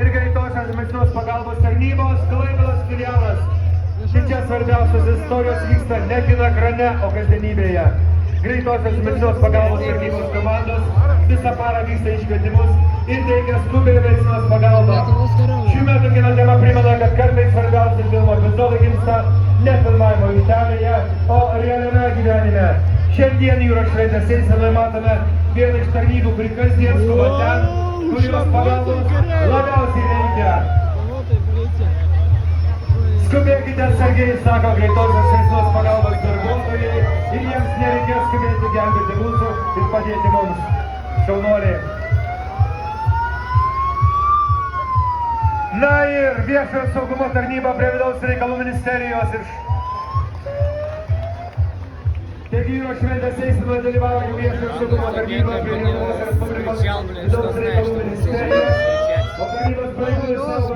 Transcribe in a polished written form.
ir greitosios medicinos pagalbos tarnybos Klaipėdos filialas. Čia svarbiausios istorijos vyksta ne kino ekrane, o kasdienybėje. Greitosios medicinos pagalbos tarnybos komandos visą parą vyksta iškvietimus ir teikia skubiai medicinos pagalbą. Šių metų kino tema primena, kad kartais svarbiausi filmo epizodai gimsta ne filmavimo aikštelėje, o realiame gyvenime. Šiandien jūros šventės eisenoje matome vieną iš tarnybų, kuri kasdien skuba ten, kur jos pagalbos labiausiai reikia. Skubėkite atsargiai, sako greitosios medicinos pagalbos darbuotojai, ir jiems nereikės skubėti gelbėti mūsų ir padėti mums. Šaunuoliai. Na ir viešojo saugumo tarnyba prie vidaus reikalų ministerijos iš. Taigi jūros šventės eisenoje dalyvauja viešojo saugumo tarnyba prie Lietuvos Respublikos vidaus reikalų ministerijos. O tarnybos pareigūnai saugo